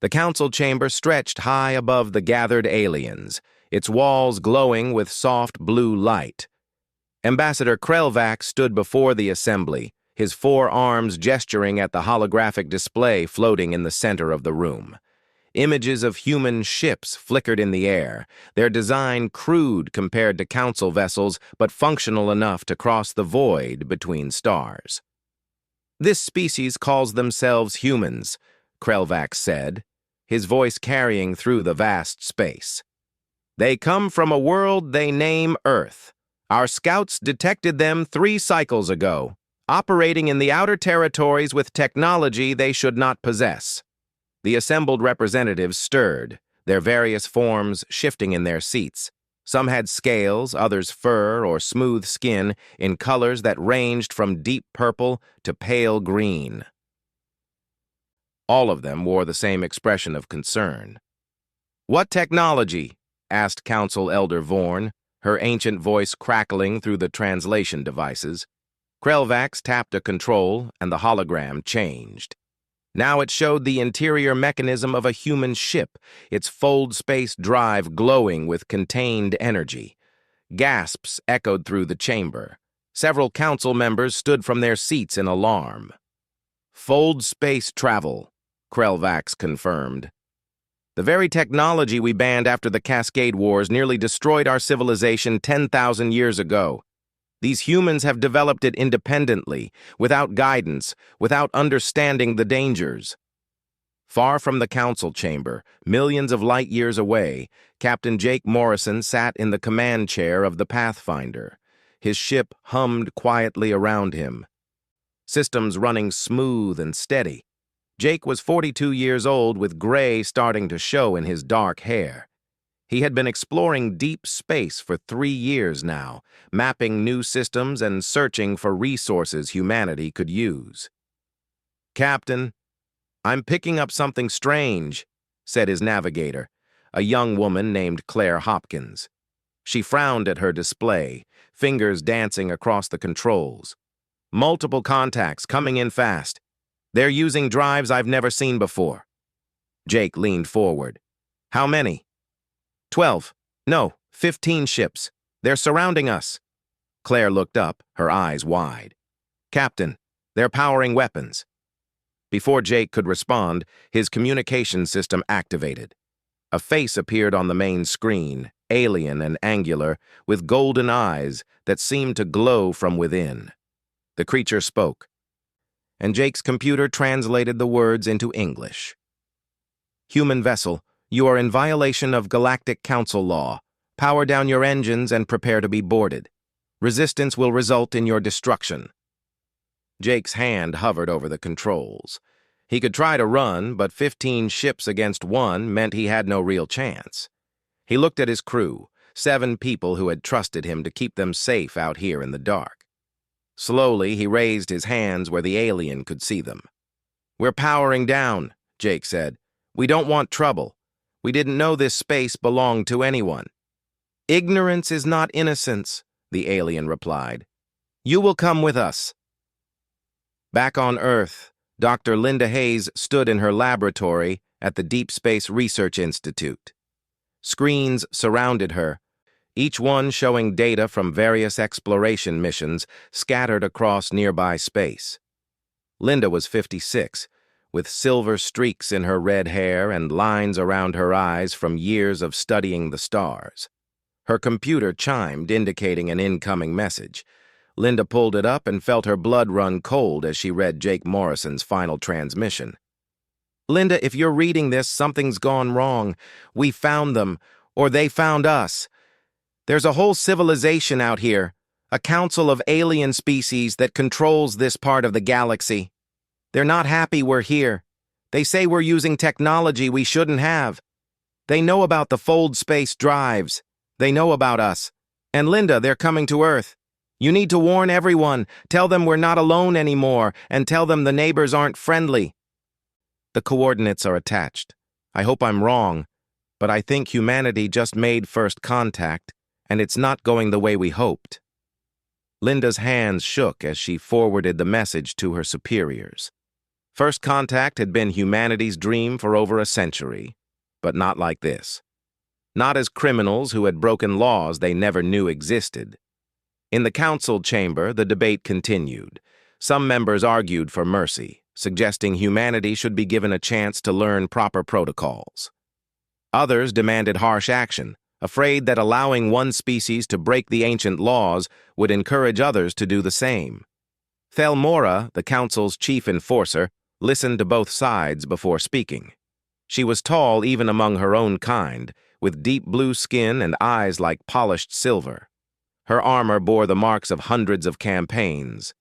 The council chamber stretched high above the gathered aliens, its walls glowing with soft blue light. Ambassador Krelvac stood before the assembly, his four arms gesturing at the holographic display floating in the center of the room. Images of human ships flickered in the air, their design crude compared to council vessels, but functional enough to cross the void between stars. "This species calls themselves humans," Krelvac said, his voice carrying through the vast space. "They come from a world they name Earth. Our scouts detected them 3 cycles ago, operating in the outer territories with technology they should not possess." The assembled representatives stirred, their various forms shifting in their seats. Some had scales, others fur or smooth skin in colors that ranged from deep purple to pale green. All of them wore the same expression of concern. "What technology?" asked Council Elder Vorn, her ancient voice crackling through the translation devices. Krelvax tapped a control, and the hologram changed. Now it showed the interior mechanism of a human ship, its fold-space drive glowing with contained energy. Gasps echoed through the chamber. Several council members stood from their seats in alarm. "Fold-space travel," Krelvax confirmed. "The very technology we banned after the Cascade Wars nearly destroyed our civilization 10,000 years ago. These humans have developed it independently, without guidance, without understanding the dangers." Far from the council chamber, millions of light years away, Captain Jake Morrison sat in the command chair of the Pathfinder. His ship hummed quietly around him, systems running smooth and steady. Jake was 42 years old with gray starting to show in his dark hair. He had been exploring deep space for 3 years now, mapping new systems and searching for resources humanity could use. "Captain, I'm picking up something strange," said his navigator, a young woman named Claire Hopkins. She frowned at her display, fingers dancing across the controls. "Multiple contacts coming in fast. They're using drives I've never seen before." Jake leaned forward. "How many?" 12. No, 15 ships. They're surrounding us." Claire looked up, her eyes wide. "Captain, they're powering weapons." Before Jake could respond, his communication system activated. A face appeared on the main screen, alien and angular, with golden eyes that seemed to glow from within. The creature spoke, and Jake's computer translated the words into English. "Human vessel, you are in violation of Galactic Council law. Power down your engines and prepare to be boarded. Resistance will result in your destruction." Jake's hand hovered over the controls. He could try to run, but 15 ships against 1 meant he had no real chance. He looked at his crew, 7 people who had trusted him to keep them safe out here in the dark. Slowly, he raised his hands where the alien could see them. "We're powering down," Jake said. "We don't want trouble. We didn't know this space belonged to anyone." "Ignorance is not innocence," the alien replied. "You will come with us." Back on Earth, Dr. Linda Hayes stood in her laboratory at the Deep Space Research Institute. Screens surrounded her, each one showing data from various exploration missions scattered across nearby space. Linda was 56, with silver streaks in her red hair and lines around her eyes from years of studying the stars. Her computer chimed, indicating an incoming message. Linda pulled it up and felt her blood run cold as she read Jake Morrison's final transmission. "Linda, if you're reading this, something's gone wrong. We found them, or they found us. There's a whole civilization out here, a council of alien species that controls this part of the galaxy. They're not happy we're here. They say we're using technology we shouldn't have. They know about the fold space drives. They know about us. And Linda, they're coming to Earth. You need to warn everyone, tell them we're not alone anymore, and tell them the neighbors aren't friendly." "The coordinates are attached. I hope I'm wrong, but I think humanity just made first contact, and it's not going the way we hoped." Linda's hands shook as she forwarded the message to her superiors. First contact had been humanity's dream for over a century, but not like this. Not as criminals who had broken laws they never knew existed. In the council chamber, the debate continued. Some members argued for mercy, suggesting humanity should be given a chance to learn proper protocols. Others demanded harsh action, afraid that allowing one species to break the ancient laws would encourage others to do the same. Thelmora, the council's chief enforcer, listened to both sides before speaking. She was tall even among her own kind, with deep blue skin and eyes like polished silver. Her armor bore the marks of hundreds of campaigns,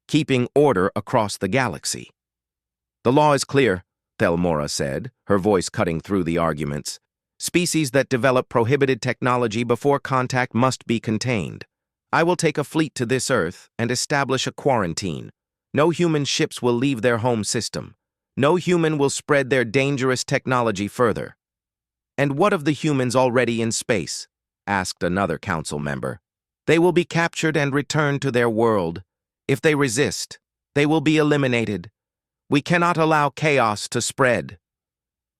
keeping order across the galaxy. "The law is clear," Thelmora said, her voice cutting through the arguments. "Species that develop prohibited technology before contact must be contained. I will take a fleet to this Earth and establish a quarantine. No human ships will leave their home system. No human will spread their dangerous technology further." "And what of the humans already in space?" asked another council member. "They will be captured and returned to their world. If they resist, they will be eliminated. We cannot allow chaos to spread."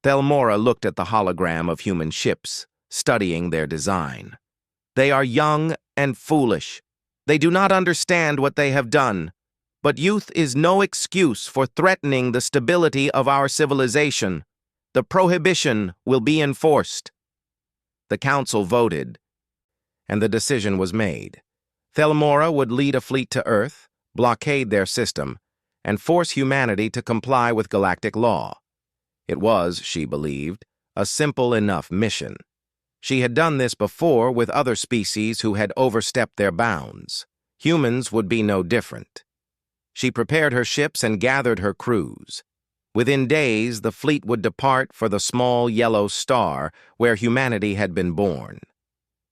Thelmora looked at the hologram of human ships, studying their design. "They are young and foolish. They do not understand what they have done. But youth is no excuse for threatening the stability of our civilization. The prohibition will be enforced." The council voted, and the decision was made. Thelmora would lead a fleet to Earth, blockade their system, and force humanity to comply with galactic law. It was, she believed, a simple enough mission. She had done this before with other species who had overstepped their bounds. Humans would be no different. She prepared her ships and gathered her crews. Within days, the fleet would depart for the small yellow star where humanity had been born.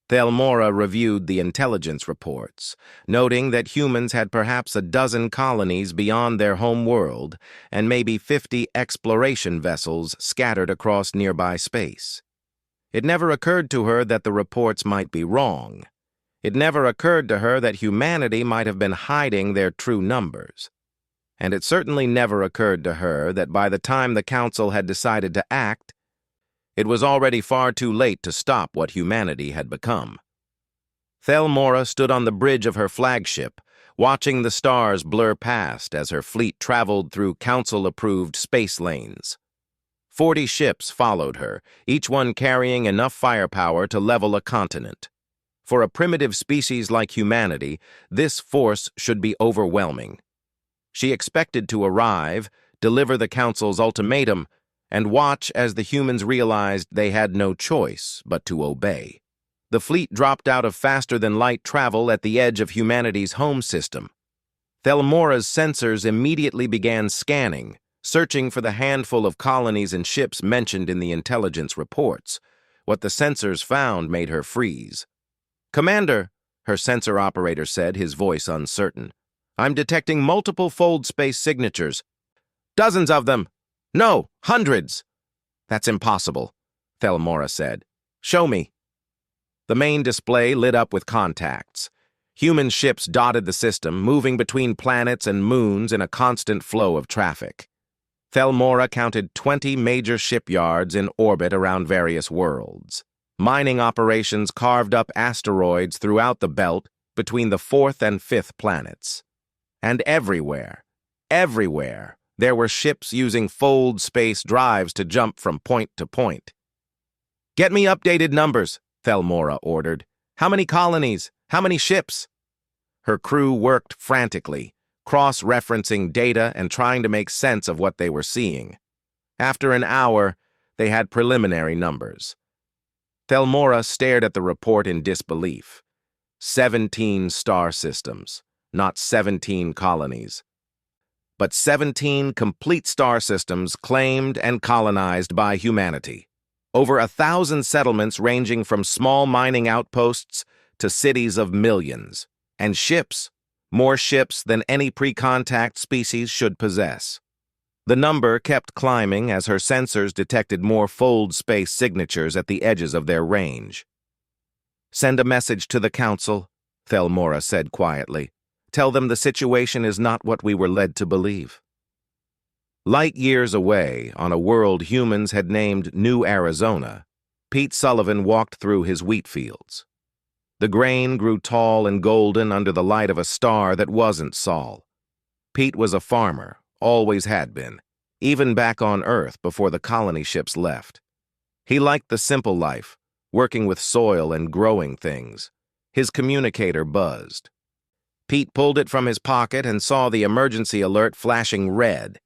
Thelmora reviewed the intelligence reports, noting that humans had perhaps a dozen colonies beyond their home world and maybe 50 exploration vessels scattered across nearby space. It never occurred to her that the reports might be wrong. It never occurred to her that humanity might have been hiding their true numbers. And it certainly never occurred to her that by the time the council had decided to act, it was already far too late to stop what humanity had become. Thelmora stood on the bridge of her flagship, watching the stars blur past as her fleet traveled through council-approved space lanes. 40 ships followed her, each one carrying enough firepower to level a continent. For a primitive species like humanity, this force should be overwhelming. She expected to arrive, deliver the council's ultimatum, and watch as the humans realized they had no choice but to obey. The fleet dropped out of faster-than-light travel at the edge of humanity's home system. Thelmora's sensors immediately began scanning, searching for the handful of colonies and ships mentioned in the intelligence reports. What the sensors found made her freeze. "Commander," her sensor operator said, his voice uncertain, "I'm detecting multiple fold space signatures. Dozens of them. No, hundreds." "That's impossible," Thelmora said. "Show me." The main display lit up with contacts. Human ships dotted the system, moving between planets and moons in a constant flow of traffic. Thelmora counted 20 major shipyards in orbit around various worlds. Mining operations carved up asteroids throughout the belt between the 4th and 5th planets. And everywhere, there were ships using fold space drives to jump from point to point. "Get me updated numbers," Thelmora ordered. "How many colonies? How many ships?" Her crew worked frantically, cross-referencing data and trying to make sense of what they were seeing. After an hour, they had preliminary numbers. Thelmora stared at the report in disbelief. 17 star systems, not 17 colonies. But 17 complete star systems claimed and colonized by humanity. Over 1,000 settlements ranging from small mining outposts to cities of millions. And ships, more ships than any pre-contact species should possess. The number kept climbing as her sensors detected more fold space signatures at the edges of their range. "Send a message to the council," Thelmora said quietly. "Tell them the situation is not what we were led to believe." Light years away, on a world humans had named New Arizona, Pete Sullivan walked through his wheat fields. The grain grew tall and golden under the light of a star that wasn't Sol. Pete was a farmer, always had been, even back on Earth before the colony ships left. He liked the simple life, working with soil and growing things. His communicator buzzed. Pete pulled it from his pocket and saw the emergency alert flashing red.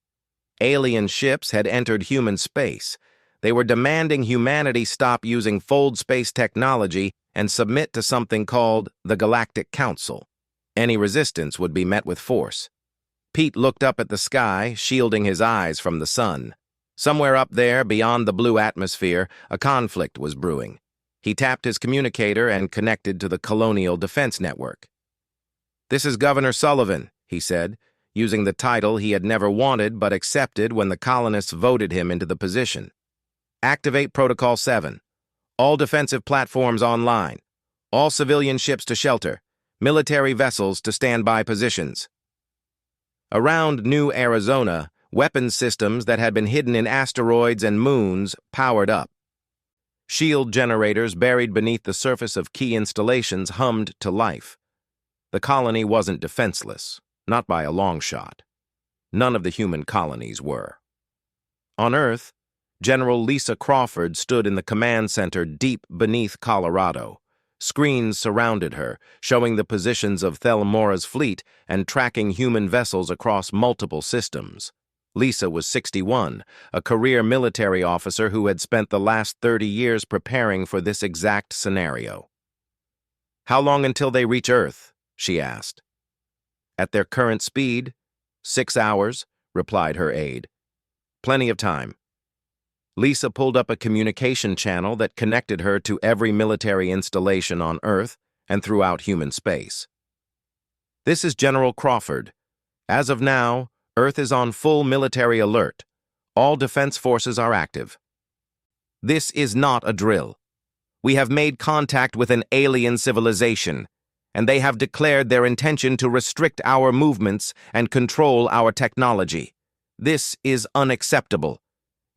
Alien ships had entered human space. They were demanding humanity stop using fold space technology and submit to something called the Galactic Council. Any resistance would be met with force. Pete looked up at the sky, shielding his eyes from the sun. Somewhere up there, beyond the blue atmosphere, a conflict was brewing. He tapped his communicator and connected to the Colonial Defense Network. "This is Governor Sullivan," he said, using the title he had never wanted but accepted when the colonists voted him into the position. "Activate Protocol 7. All defensive platforms online. All civilian ships to shelter. Military vessels to standby positions." Around New Arizona, weapons systems that had been hidden in asteroids and moons powered up. Shield generators buried beneath the surface of key installations hummed to life. The colony wasn't defenseless, not by a long shot. None of the human colonies were. On Earth, General Lisa Crawford stood in the command center deep beneath Colorado. Screens surrounded her, showing the positions of Thelmora's fleet and tracking human vessels across multiple systems. Lisa was 61, a career military officer who had spent the last 30 years preparing for this exact scenario. "How long until they reach Earth?" she asked. "At their current speed, 6 hours," replied her aide. "Plenty of time." Lisa pulled up a communication channel that connected her to every military installation on Earth and throughout human space. "This is General Crawford. As of now, Earth is on full military alert. All defense forces are active. This is not a drill. We have made contact with an alien civilization, and they have declared their intention to restrict our movements and control our technology. This is unacceptable.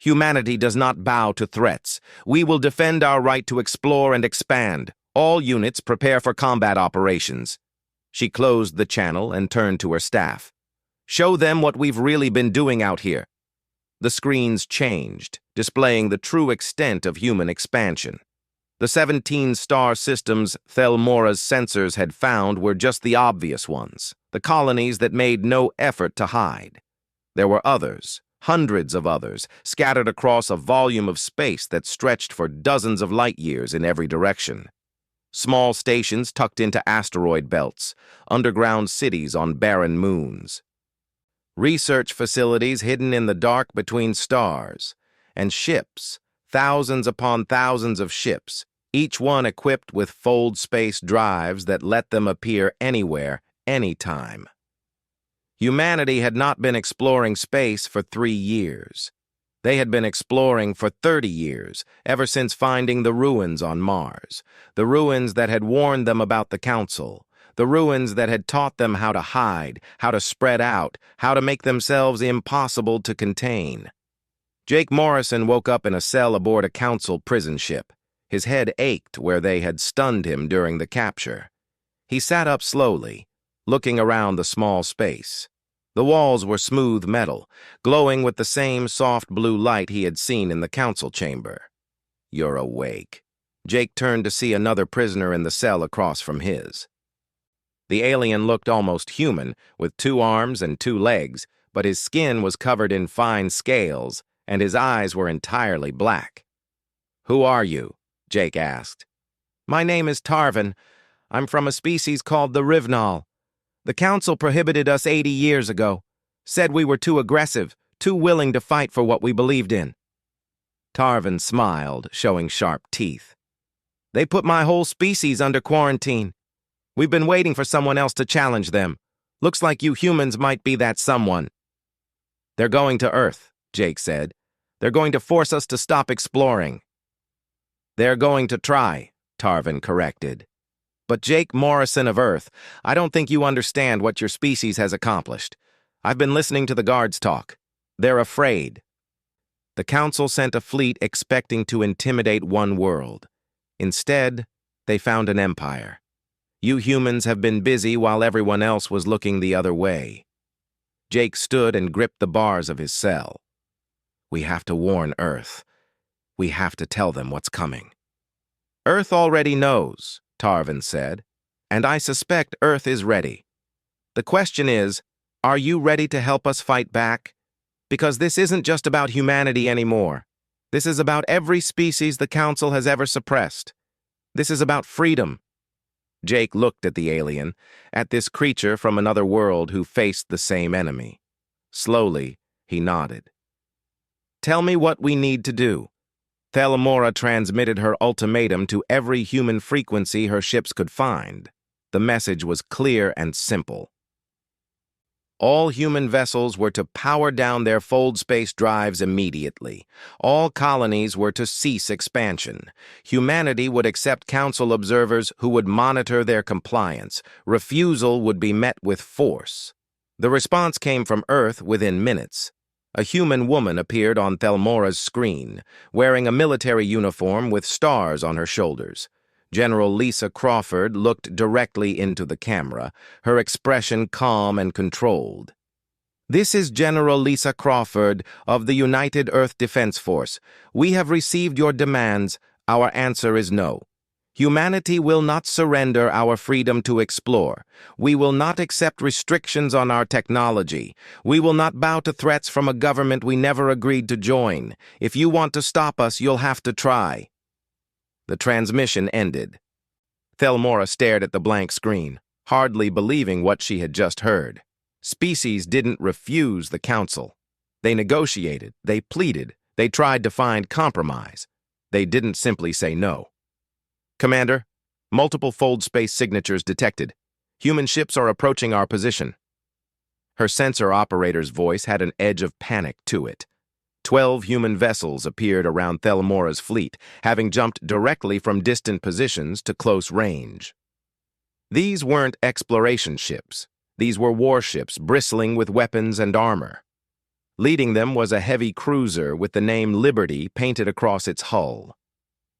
Humanity does not bow to threats. We will defend our right to explore and expand. All units prepare for combat operations." She closed the channel and turned to her staff. "Show them what we've really been doing out here." The screens changed, displaying the true extent of human expansion. The 17 star systems Thelmora's sensors had found were just the obvious ones, the colonies that made no effort to hide. There were others, hundreds of others, scattered across a volume of space that stretched for dozens of light years in every direction. Small stations tucked into asteroid belts, underground cities on barren moons. Research facilities hidden in the dark between stars, and ships, thousands upon thousands of ships, each one equipped with fold space drives that let them appear anywhere, anytime. Humanity had not been exploring space for 3 years. They had been exploring for 30 years, ever since finding the ruins on Mars, the ruins that had warned them about the Council, the ruins that had taught them how to hide, how to spread out, how to make themselves impossible to contain. Jake Morrison woke up in a cell aboard a Council prison ship. His head ached where they had stunned him during the capture. He sat up slowly, looking around the small space. The walls were smooth metal, glowing with the same soft blue light he had seen in the Council chamber. "You're awake." Jake turned to see another prisoner in the cell across from his. The alien looked almost human, with 2 arms and 2 legs, but his skin was covered in fine scales, and his eyes were entirely black. "Who are you?" Jake asked. "My name is Tarvin. I'm from a species called the Rivnal. The Council prohibited us 80 years ago, said we were too aggressive, too willing to fight for what we believed in." Tarvin smiled, showing sharp teeth. "They put my whole species under quarantine. We've been waiting for someone else to challenge them. Looks like you humans might be that someone." "They're going to Earth," Jake said. "They're going to force us to stop exploring." "They're going to try," Tarvin corrected. "But Jake Morrison of Earth, I don't think you understand what your species has accomplished. I've been listening to the guards talk. They're afraid. The Council sent a fleet expecting to intimidate one world. Instead, they found an empire. You humans have been busy while everyone else was looking the other way. Jake stood and gripped the bars of his cell. We have to warn Earth. We have to tell them what's coming. Earth already knows, Tarvin said, and I suspect Earth is ready. The question is, are you ready to help us fight back? Because this isn't just about humanity anymore. This is about every species the Council has ever suppressed. This is about freedom. Jake looked at the alien, at this creature from another world who faced the same enemy. Slowly, he nodded. Tell me what we need to do. Thelmora transmitted her ultimatum to every human frequency her ships could find. The message was clear and simple. All human vessels were to power down their fold space drives immediately. All colonies were to cease expansion. Humanity would accept Council observers who would monitor their compliance. Refusal would be met with force. The response came from Earth within minutes. A human woman appeared on Thelmora's screen, wearing a military uniform with stars on her shoulders. General Lisa Crawford looked directly into the camera, her expression calm and controlled. This is General Lisa Crawford of the United Earth Defense Force. We have received your demands. Our answer is no. Humanity will not surrender our freedom to explore. We will not accept restrictions on our technology. We will not bow to threats from a government we never agreed to join. If you want to stop us, you'll have to try. The transmission ended. Thelmora stared at the blank screen, hardly believing what she had just heard. Species didn't refuse the Council. They negotiated, they pleaded, they tried to find compromise. They didn't simply say no. Commander, multiple fold space signatures detected. Human ships are approaching our position. Her sensor operator's voice had an edge of panic to it. 12 human vessels appeared around Thelmora's fleet, having jumped directly from distant positions to close range. These weren't exploration ships. These were warships bristling with weapons and armor. Leading them was a heavy cruiser with the name Liberty painted across its hull.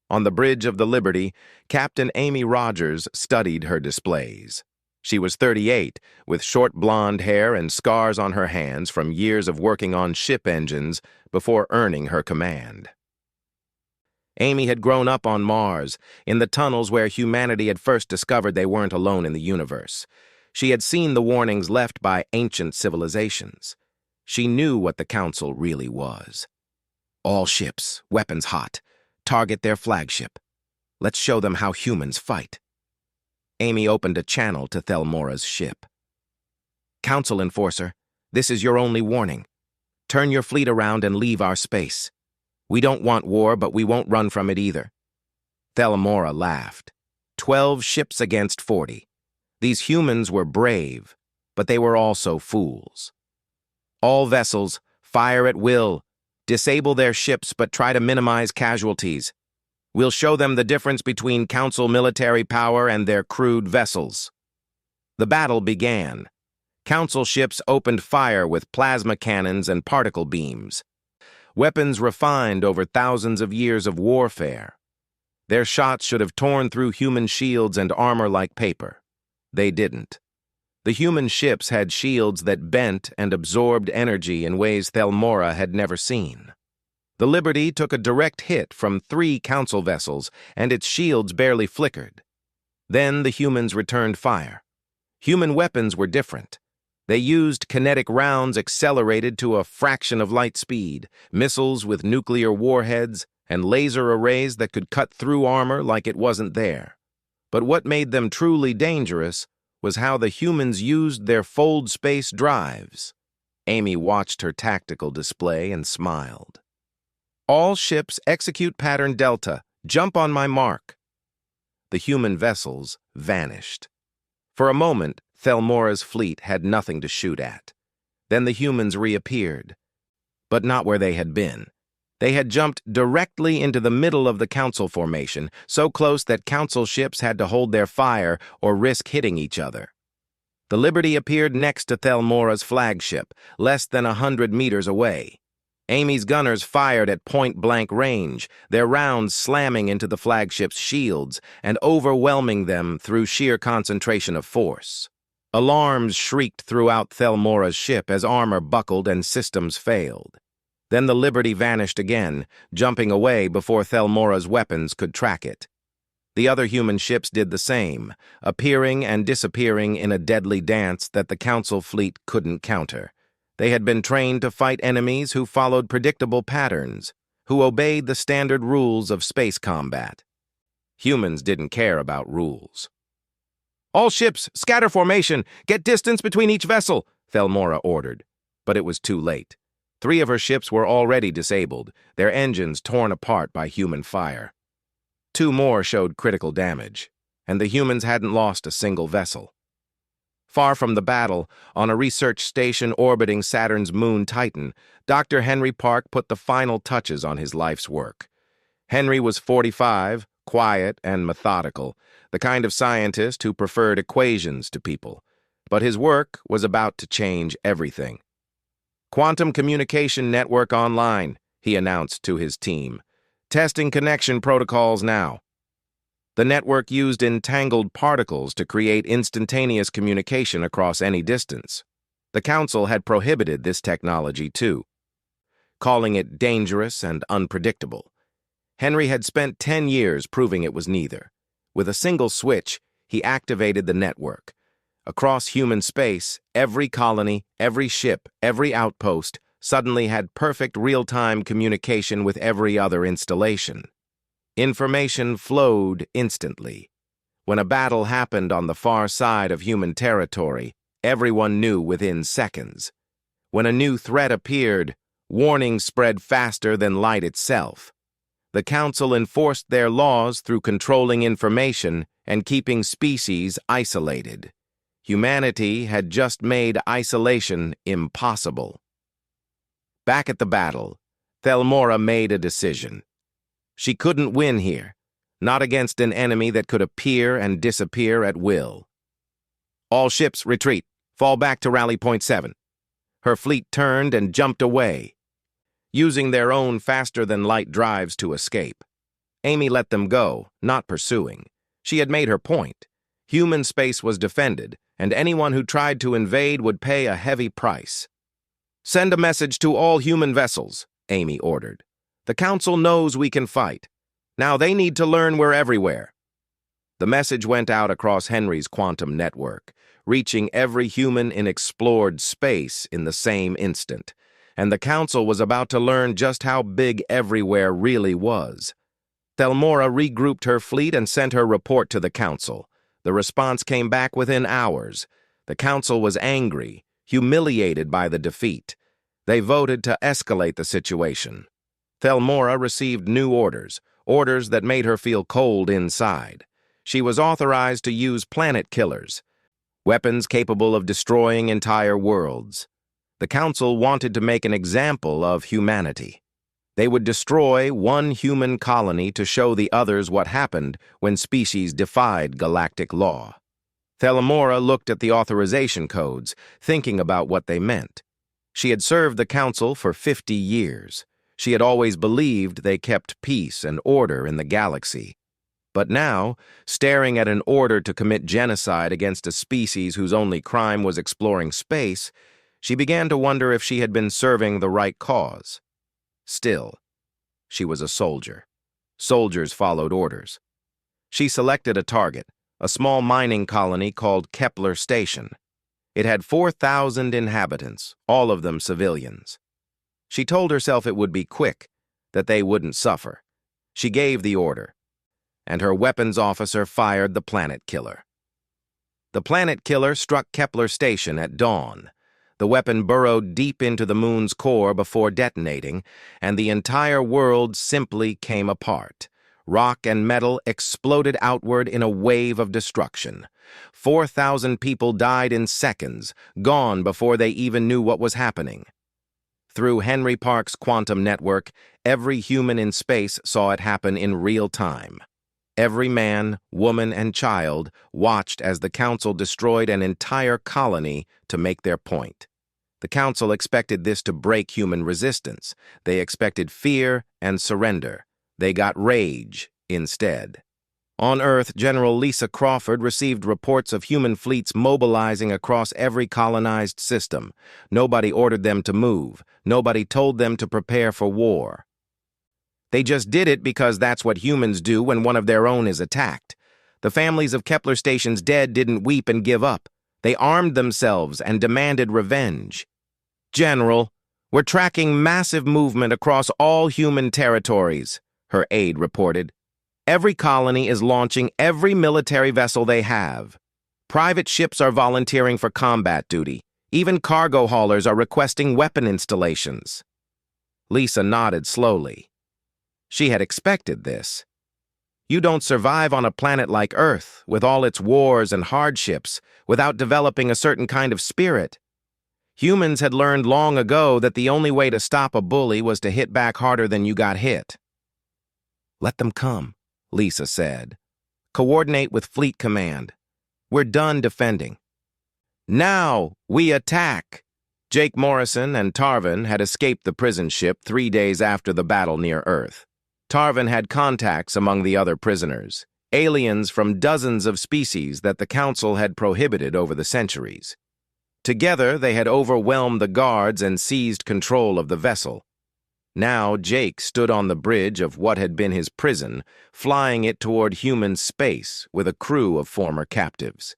On the bridge of the Liberty, Captain Amy Rogers studied her displays. She was 38, with short blonde hair and scars on her hands from years of working on ship engines before earning her command. Amy had grown up on Mars, in the tunnels where humanity had first discovered they weren't alone in the universe. She had seen the warnings left by ancient civilizations. She knew what the Council really was. All ships, weapons hot. Target their flagship. Let's show them how humans fight. Amy opened a channel to Thelmora's ship. Council Enforcer, this is your only warning. Turn your fleet around and leave our space. We don't want war, but we won't run from it either. Thelmora laughed. 12 ships against 40. These humans were brave, but they were also fools. All vessels, fire at will. Disable their ships, but try to minimize casualties. We'll show them the difference between Council military power and their crude vessels. The battle began. Council ships opened fire with plasma cannons and particle beams. Weapons refined over thousands of years of warfare. Their shots should have torn through human shields and armor like paper. They didn't. The human ships had shields that bent and absorbed energy in ways Thelmora had never seen. The Liberty took a direct hit from 3 Council vessels, and its shields barely flickered. Then the humans returned fire. Human weapons were different. They used kinetic rounds accelerated to a fraction of light speed, missiles with nuclear warheads, and laser arrays that could cut through armor like it wasn't there. But what made them truly dangerous was how the humans used their fold space drives. Amy watched her tactical display and smiled. All ships execute pattern Delta. Jump on my mark. The human vessels vanished. For a moment, Thelmora's fleet had nothing to shoot at. Then the humans reappeared. But not where they had been. They had jumped directly into the middle of the Council formation, so close that Council ships had to hold their fire or risk hitting each other. The Liberty appeared next to Thelmora's flagship, less than 100 meters away. Amy's gunners fired at point-blank range, their rounds slamming into the flagship's shields and overwhelming them through sheer concentration of force. Alarms shrieked throughout Thelmora's ship as armor buckled and systems failed. Then the Liberty vanished again, jumping away before Thelmora's weapons could track it. The other human ships did the same, appearing and disappearing in a deadly dance that the Council fleet couldn't counter. They had been trained to fight enemies who followed predictable patterns, who obeyed the standard rules of space combat. Humans didn't care about rules. "All ships, scatter formation! Get distance between each vessel!" Thelmora ordered. But it was too late. 3 of her ships were already disabled, their engines torn apart by human fire. 2 more showed critical damage, and the humans hadn't lost a single vessel. Far from the battle, on a research station orbiting Saturn's moon Titan, Dr. Henry Park put the final touches on his life's work. Henry was 45, quiet and methodical, the kind of scientist who preferred equations to people. But his work was about to change everything. "Quantum Communication Network online," he announced to his team. "Testing connection protocols now." The network used entangled particles to create instantaneous communication across any distance. The Council had prohibited this technology too, calling it dangerous and unpredictable. Henry had spent 10 years proving it was neither. With a single switch, he activated the network. Across human space, every colony, every ship, every outpost suddenly had perfect real-time communication with every other installation. Information flowed instantly. When a battle happened on the far side of human territory, everyone knew within seconds. When a new threat appeared, warnings spread faster than light itself. The Council enforced their laws through controlling information and keeping species isolated. Humanity had just made isolation impossible. Back at the battle, Thelmora made a decision. She couldn't win here, not against an enemy that could appear and disappear at will. "All ships retreat. Fall back to Rally Point 7. Her fleet turned and jumped away, using their own faster-than-light drives to escape. Amy let them go, not pursuing. She had made her point. Human space was defended, and anyone who tried to invade would pay a heavy price. "Send a message to all human vessels," Amy ordered. "The Council knows we can fight. Now they need to learn we're everywhere." The message went out across Henry's quantum network, reaching every human in explored space in the same instant. And the Council was about to learn just how big everywhere really was. Thelmora regrouped her fleet and sent her report to the Council. The response came back within hours. The Council was angry, humiliated by the defeat. They voted to escalate the situation. Thelmora received new orders that made her feel cold inside. She was authorized to use planet killers, weapons capable of destroying entire worlds. The Council wanted to make an example of humanity. They would destroy one human colony to show the others what happened when species defied galactic law. Thelmora looked at the authorization codes, thinking about what they meant. She had served the Council for 50 years. She had always believed they kept peace and order in the galaxy. But now, staring at an order to commit genocide against a species whose only crime was exploring space, she began to wonder if she had been serving the right cause. Still, she was a soldier. Soldiers followed orders. She selected a target, a small mining colony called Kepler Station. It had 4,000 inhabitants, all of them civilians. She told herself it would be quick, that they wouldn't suffer. She gave the order, and her weapons officer fired the planet killer. The planet killer struck Kepler Station at dawn. The weapon burrowed deep into the moon's core before detonating, and the entire world simply came apart. Rock and metal exploded outward in a wave of destruction. 4,000 people died in seconds, gone before they even knew what was happening. Through Henry Park's quantum network, every human in space saw it happen in real time. Every man, woman, and child watched as the Council destroyed an entire colony to make their point. The Council expected this to break human resistance. They expected fear and surrender. They got rage instead. On Earth, General Lisa Crawford received reports of human fleets mobilizing across every colonized system. Nobody ordered them to move. Nobody told them to prepare for war. They just did it because that's what humans do when one of their own is attacked. The families of Kepler stations dead didn't weep and give up. They armed themselves and demanded revenge. "General, we're tracking massive movement across all human territories," her aide reported. "Every colony is launching every military vessel they have. Private ships are volunteering for combat duty. Even cargo haulers are requesting weapon installations." Lisa nodded slowly. She had expected this. You don't survive on a planet like Earth, with all its wars and hardships, without developing a certain kind of spirit. Humans had learned long ago that the only way to stop a bully was to hit back harder than you got hit. "Let them come," Lisa said. "Coordinate with Fleet Command. We're done defending." "Now we attack!" Jake Morrison and Tarvin had escaped the prison ship 3 days after the battle near Earth. Tarvin had contacts among the other prisoners, aliens from dozens of species that the Council had prohibited over the centuries. Together, they had overwhelmed the guards and seized control of the vessel. Now, Jake stood on the bridge of what had been his prison, flying it toward human space with a crew of former captives.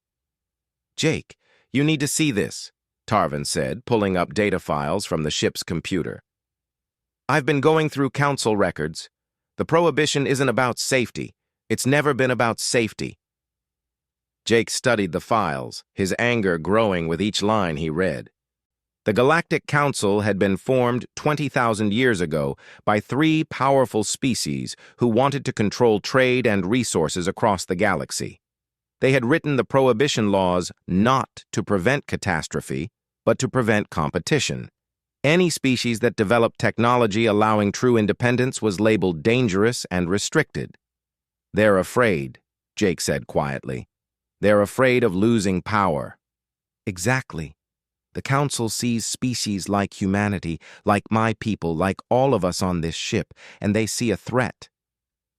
"Jake, you need to see this," Tarvin said, pulling up data files from the ship's computer. "I've been going through Council records. The prohibition isn't about safety. It's never been about safety." Jake studied the files, his anger growing with each line he read. The Galactic Council had been formed 20,000 years ago by 3 powerful species who wanted to control trade and resources across the galaxy. They had written the prohibition laws not to prevent catastrophe, but to prevent competition. Any species that developed technology allowing true independence was labeled dangerous and restricted. "They're afraid," Jake said quietly. "They're afraid of losing power." "Exactly. The Council sees species like humanity, like my people, like all of us on this ship, and they see a threat.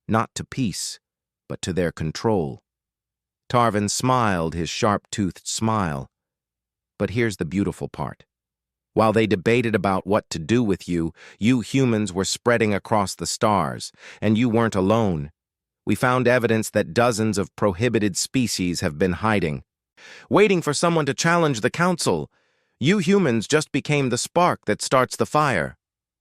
Not to peace, but to their control." Tarvin smiled his sharp-toothed smile. "But here's the beautiful part. While they debated about what to do with you, you humans were spreading across the stars, and you weren't alone. We found evidence that dozens of prohibited species have been hiding, waiting for someone to challenge the Council. You humans just became the spark that starts the fire."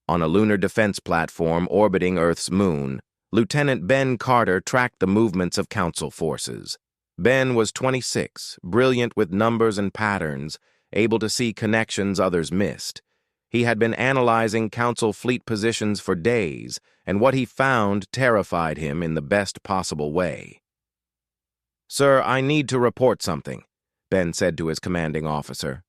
On a lunar defense platform orbiting Earth's moon, Lieutenant Ben Carter tracked the movements of Council forces. Ben was 26, brilliant with numbers and patterns, able to see connections others missed. He had been analyzing Council fleet positions for days, and what he found terrified him in the best possible way. "Sir, I need to report something," Ben said to his commanding officer.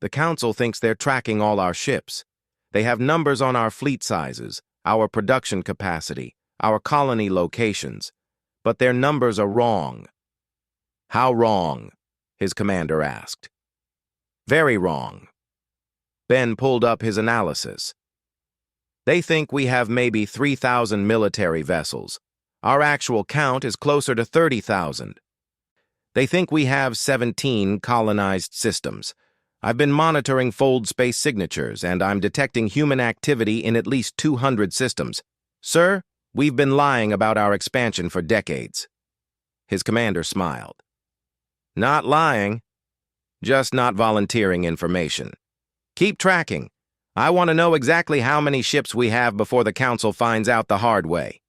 "The Council thinks they're tracking all our ships. They have numbers on our fleet sizes, our production capacity, our colony locations, but their numbers are wrong." "How wrong?" his commander asked. "Very wrong." Ben pulled up his analysis. "They think we have maybe 3,000 military vessels. Our actual count is closer to 30,000. They think we have 17 colonized systems. I've been monitoring fold space signatures, and I'm detecting human activity in at least 200 systems. Sir, we've been lying about our expansion for decades." His commander smiled. "Not lying. Just not volunteering information. Keep tracking. I want to know exactly how many ships we have before the Council finds out the hard way."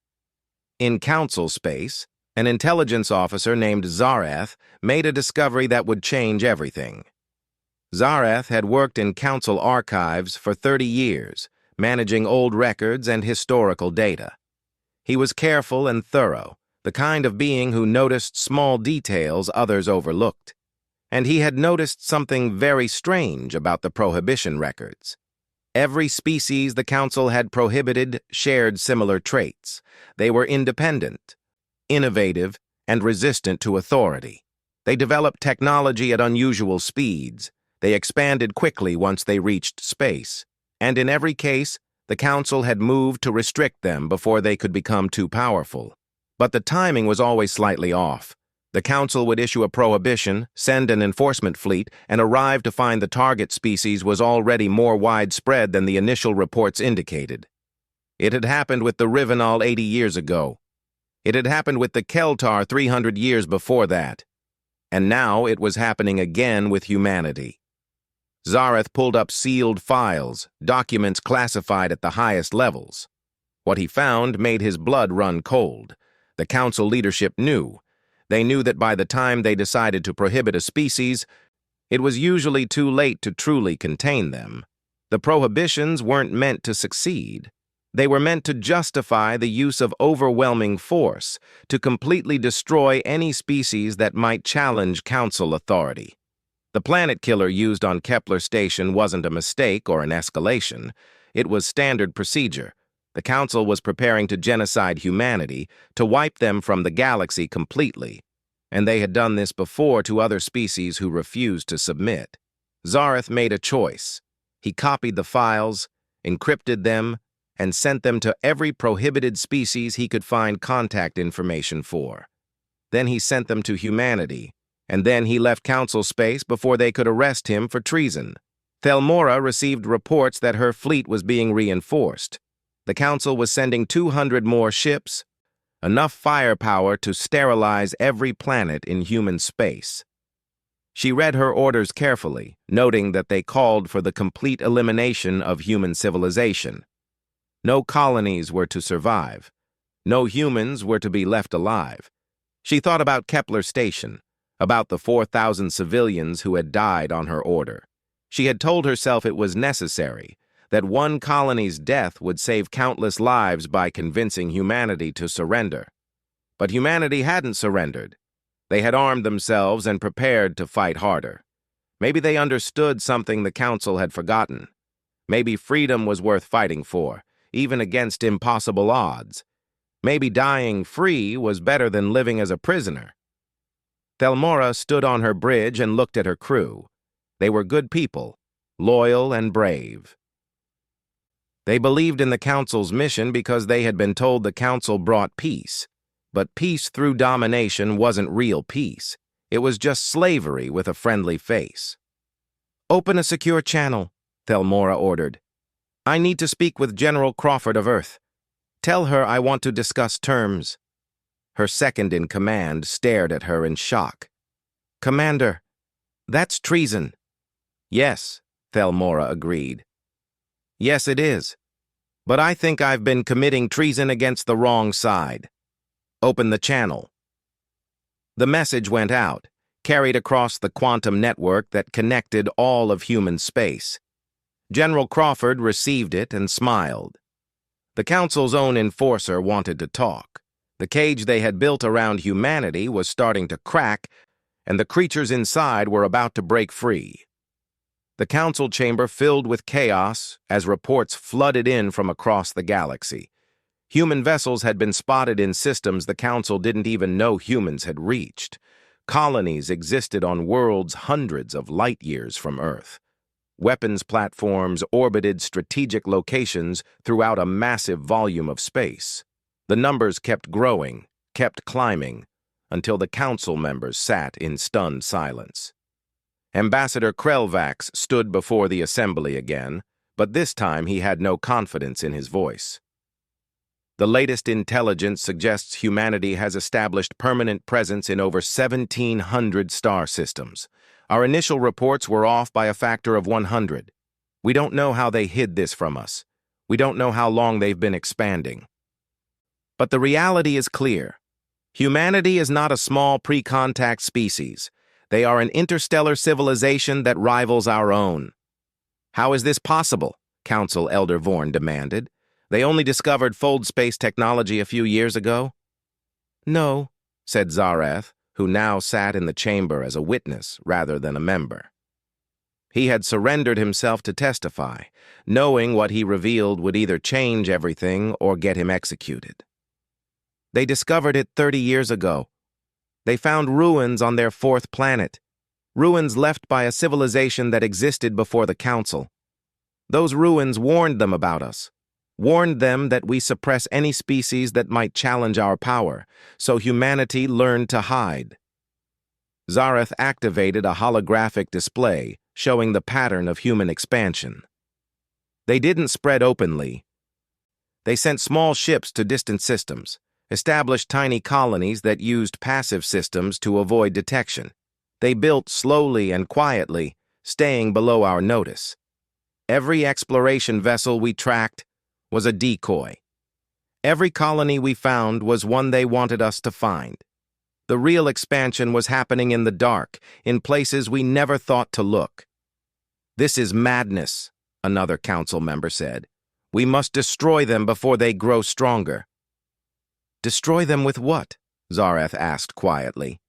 In Council space, an intelligence officer named Zarath made a discovery that would change everything. Zarath had worked in Council archives for 30 years, managing old records and historical data. He was careful and thorough, the kind of being who noticed small details others overlooked. And he had noticed something very strange about the prohibition records. Every species the Council had prohibited shared similar traits. They were independent, innovative, and resistant to authority. They developed technology at unusual speeds. They expanded quickly once they reached space. And in every case, the Council had moved to restrict them before they could become too powerful. But the timing was always slightly off. The Council would issue a prohibition, send an enforcement fleet, and arrive to find the target species was already more widespread than the initial reports indicated. It had happened with the Rivenal 80 years ago. It had happened with the Keltar 300 years before that. And now it was happening again with humanity. Zareth pulled up sealed files, documents classified at the highest levels. What he found made his blood run cold. The Council leadership knew. They knew that by the time they decided to prohibit a species, it was usually too late to truly contain them. The prohibitions weren't meant to succeed. They were meant to justify the use of overwhelming force, to completely destroy any species that might challenge Council authority. The planet killer used on Kepler Station wasn't a mistake or an escalation. It was standard procedure. The Council was preparing to genocide humanity, to wipe them from the galaxy completely. And they had done this before to other species who refused to submit. Zareth made a choice. He copied the files, encrypted them, and sent them to every prohibited species he could find contact information for. Then he sent them to humanity, and then he left Council space before they could arrest him for treason. Thelmora received reports that her fleet was being reinforced. The Council was sending 200 more ships, enough firepower to sterilize every planet in human space. She read her orders carefully, noting that they called for the complete elimination of human civilization. No colonies were to survive. No humans were to be left alive. She thought about Kepler Station, about the 4,000 civilians who had died on her order. She had told herself it was necessary, that one colony's death would save countless lives by convincing humanity to surrender. But humanity hadn't surrendered. They had armed themselves and prepared to fight harder. Maybe they understood something the Council had forgotten. Maybe freedom was worth fighting for, even against impossible odds. Maybe dying free was better than living as a prisoner. Thelmora stood on her bridge and looked at her crew. They were good people, loyal and brave. They believed in the Council's mission because they had been told the Council brought peace. But peace through domination wasn't real peace. It was just slavery with a friendly face. "Open a secure channel," Thelmora ordered. "I need to speak with General Crawford of Earth. Tell her I want to discuss terms." Her second-in-command stared at her in shock. "Commander, that's treason." "Yes," Thelmora agreed. "Yes, it is. But I think I've been committing treason against the wrong side. Open the channel." The message went out, carried across the quantum network that connected all of human space. General Crawford received it and smiled. The Council's own enforcer wanted to talk. The cage they had built around humanity was starting to crack, and the creatures inside were about to break free. The Council chamber filled with chaos as reports flooded in from across the galaxy. Human vessels had been spotted in systems the Council didn't even know humans had reached. Colonies existed on worlds hundreds of light-years from Earth. Weapons platforms orbited strategic locations throughout a massive volume of space. The numbers kept growing, kept climbing, until the Council members sat in stunned silence. Ambassador Krelvax stood before the assembly again, but this time he had no confidence in his voice. "The latest intelligence suggests humanity has established permanent presence in over 1,700 star systems. Our initial reports were off by a factor of 100. We don't know how they hid this from us. We don't know how long they've been expanding. But the reality is clear. Humanity is not a small pre-contact species. They are an interstellar civilization that rivals our own." "How is this possible?" Council Elder Vorn demanded. "They only discovered fold space technology a few years ago." "No," said Zareth, who now sat in the chamber as a witness rather than a member. He had surrendered himself to testify, knowing what he revealed would either change everything or get him executed. They discovered it 30 years ago. They found ruins on their fourth planet, ruins left by a civilization that existed before the Council. Those ruins warned them about us, warned them that we suppress any species that might challenge our power, so humanity learned to hide. Zareth activated a holographic display showing the pattern of human expansion. They didn't spread openly. They sent small ships to distant systems, established tiny colonies that used passive systems to avoid detection. They built slowly and quietly, staying below our notice. Every exploration vessel we tracked was a decoy. Every colony we found was one they wanted us to find. The real expansion was happening in the dark, in places we never thought to look. "This is madness," another council member said. "We must destroy them before they grow stronger." "Destroy them with what?" Zareth asked quietly.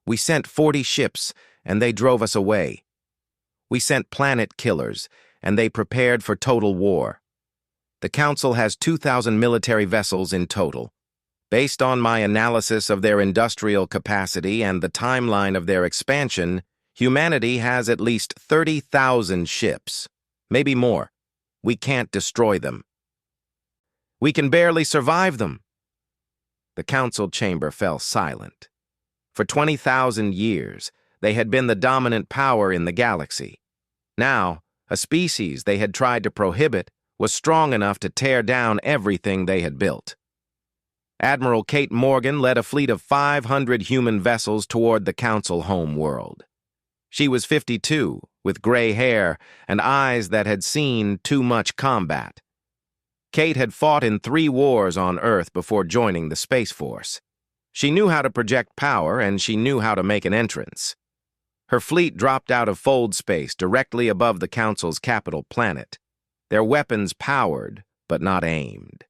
"We sent 40 ships, and they drove us away. We sent planet killers, and they prepared for total war. The Council has 2,000 military vessels in total. Based on my analysis of their industrial capacity and the timeline of their expansion, humanity has at least 30,000 ships. Maybe more. We can't destroy them. We can barely survive them." The council chamber fell silent. For 20,000 years, they had been the dominant power in the galaxy. Now, a species they had tried to prohibit was strong enough to tear down everything they had built. Admiral Kate Morgan led a fleet of 500 human vessels toward the Council home world. She was 52, with gray hair and eyes that had seen too much combat. Kate had fought in 3 wars on Earth before joining the Space Force. She knew how to project power, and she knew how to make an entrance. Her fleet dropped out of fold space directly above the Council's capital planet. Their weapons powered, but not aimed.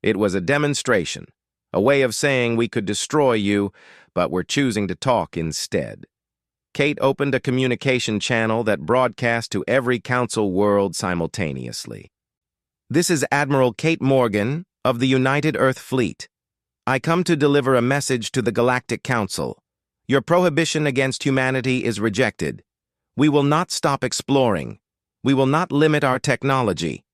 It was a demonstration, a way of saying we could destroy you, but we're choosing to talk instead. Kate opened a communication channel that broadcast to every Council world simultaneously. "This is Admiral Kate Morgan of the United Earth Fleet. I come to deliver a message to the Galactic Council. Your prohibition against humanity is rejected. We will not stop exploring. We will not limit our technology.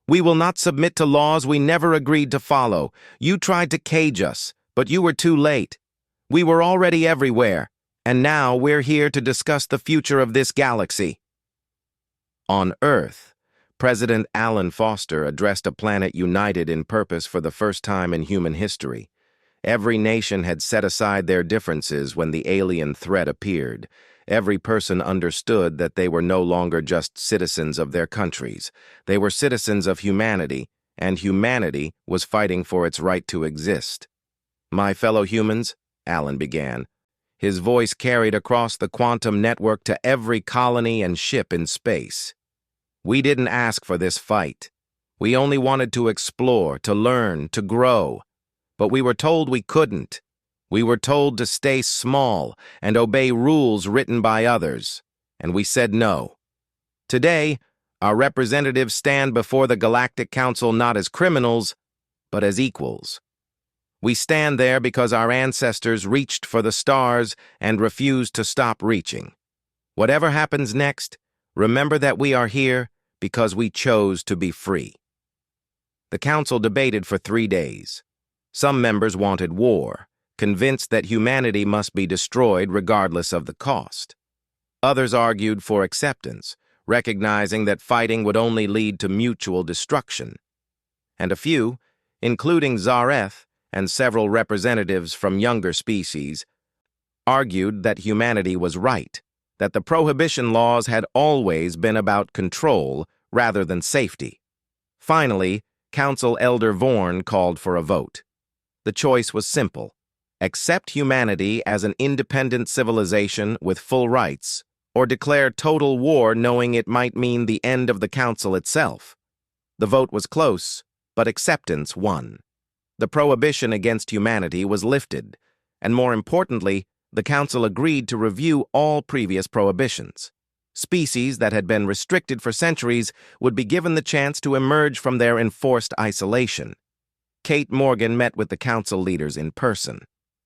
We will not submit to laws we never agreed to follow. You tried to cage us, but you were too late. We were already everywhere, and now we're here to discuss the future of this galaxy." On Earth, President Alan Foster addressed a planet united in purpose for the first time in human history. Every nation had set aside their differences when the alien threat appeared. Every person understood that they were no longer just citizens of their countries. They were citizens of humanity, and humanity was fighting for its right to exist. "My fellow humans," Alan began. His voice carried across the quantum network to every colony and ship in space. "We didn't ask for this fight. We only wanted to explore, to learn, to grow. But we were told we couldn't. We were told to stay small and obey rules written by others, and we said no. Today, our representatives stand before the Galactic Council not as criminals, but as equals. We stand there because our ancestors reached for the stars and refused to stop reaching. Whatever happens next, remember that we are here because we chose to be free." The Council debated for 3 days. Some members wanted war, convinced that humanity must be destroyed regardless of the cost. Others argued for acceptance, recognizing that fighting would only lead to mutual destruction. And a few, including Zareth and several representatives from younger species, argued that humanity was right, that the prohibition laws had always been about control rather than safety. Finally, Council Elder Vorn called for a vote. The choice was simple: accept humanity as an independent civilization with full rights, or declare total war knowing it might mean the end of the Council itself. The vote was close, but acceptance won. The prohibition against humanity was lifted, and more importantly, the Council agreed to review all previous prohibitions. Species that had been restricted for centuries would be given the chance to emerge from their enforced isolation. Kate Morgan met with the council leaders in person.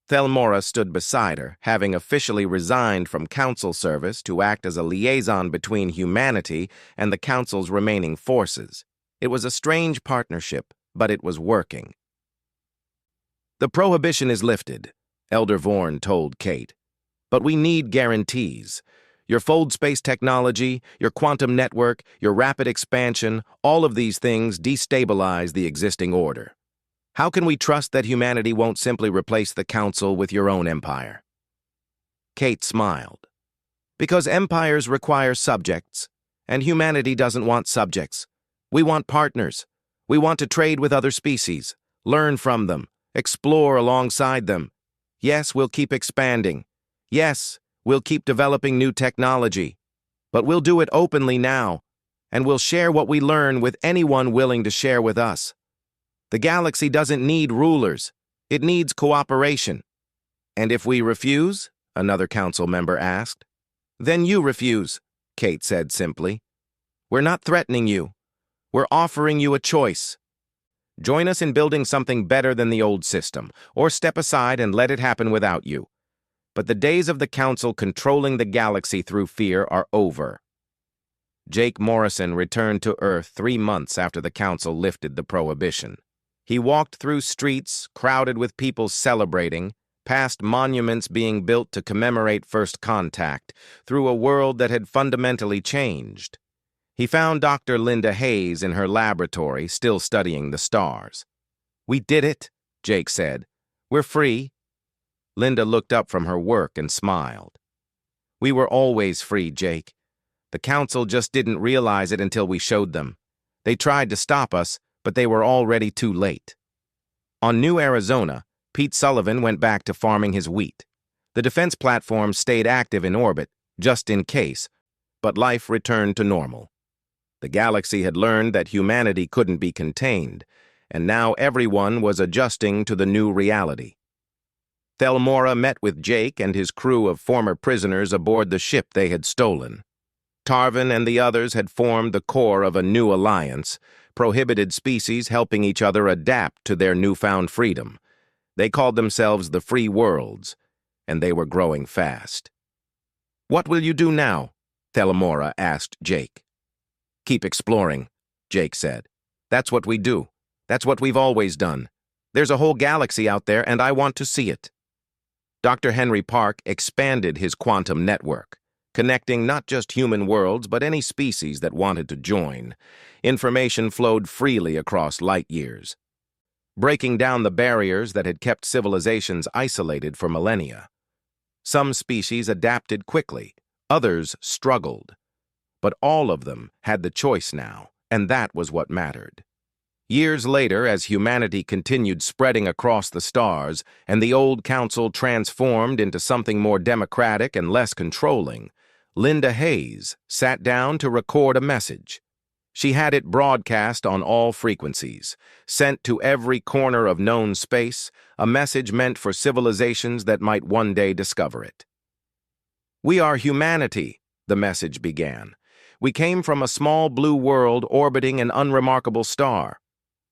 Thelmora stood beside her, having officially resigned from council service to act as a liaison between humanity and the council's remaining forces. It was a strange partnership, but it was working. "The prohibition is lifted," Elder Vorn told Kate. "But we need guarantees. Your fold space technology, your quantum network, your rapid expansion, all of these things destabilize the existing order. How can we trust that humanity won't simply replace the council with your own empire?" Kate smiled. "Because empires require subjects, and humanity doesn't want subjects. We want partners. We want to trade with other species, learn from them, explore alongside them. Yes, we'll keep expanding. Yes, we'll keep developing new technology. But we'll do it openly now, and we'll share what we learn with anyone willing to share with us. The galaxy doesn't need rulers. It needs cooperation." "And if we refuse?" another council member asked. "Then you refuse," Kate said simply. "We're not threatening you. We're offering you a choice. Join us in building something better than the old system, or step aside and let it happen without you. But the days of the council controlling the galaxy through fear are over." Jake Morrison returned to Earth 3 months after the council lifted the prohibition. He walked through streets crowded with people celebrating, past monuments being built to commemorate first contact, through a world that had fundamentally changed. He found Dr. Linda Hayes in her laboratory, still studying the stars. "We did it," Jake said. "We're free." Linda looked up from her work and smiled. "We were always free, Jake. The council just didn't realize it until we showed them. They tried to stop us, but they were already too late." On New Arizona, Pete Sullivan went back to farming his wheat. The defense platform stayed active in orbit, just in case, but life returned to normal. The galaxy had learned that humanity couldn't be contained, and now everyone was adjusting to the new reality. Thelmora met with Jake and his crew of former prisoners aboard the ship they had stolen. Tarvin and the others had formed the core of a new alliance, prohibited species helping each other adapt to their newfound freedom. They called themselves the Free Worlds, and they were growing fast. "What will you do now?" Thelmora asked Jake. "Keep exploring," Jake said. "That's what we do. That's what we've always done. There's a whole galaxy out there, and I want to see it." Dr. Henry Park expanded his quantum network, connecting not just human worlds but any species that wanted to join. Information flowed freely across light years, breaking down the barriers that had kept civilizations isolated for millennia. Some species adapted quickly, others struggled. But all of them had the choice now, and that was what mattered. Years later, as humanity continued spreading across the stars and the old council transformed into something more democratic and less controlling, Linda Hayes sat down to record a message. She had it broadcast on all frequencies, sent to every corner of known space, a message meant for civilizations that might one day discover it. "We are humanity," the message began. "We came from a small blue world orbiting an unremarkable star.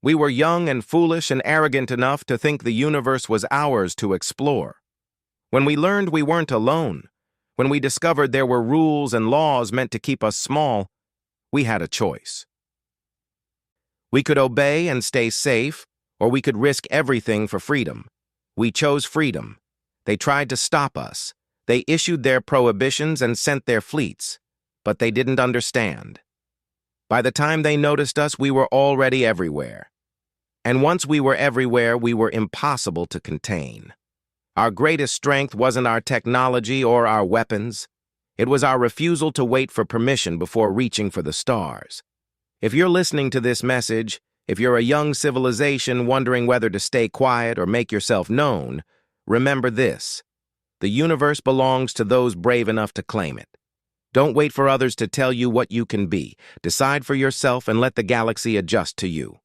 We were young and foolish and arrogant enough to think the universe was ours to explore. When we learned we weren't alone, when we discovered there were rules and laws meant to keep us small, we had a choice. We could obey and stay safe, or we could risk everything for freedom. We chose freedom. They tried to stop us. They issued their prohibitions and sent their fleets, but they didn't understand. By the time they noticed us, we were already everywhere. And once we were everywhere, we were impossible to contain. Our greatest strength wasn't our technology or our weapons. It was our refusal to wait for permission before reaching for the stars. If you're listening to this message, if you're a young civilization wondering whether to stay quiet or make yourself known, remember this: the universe belongs to those brave enough to claim it. Don't wait for others to tell you what you can be. Decide for yourself and let the galaxy adjust to you.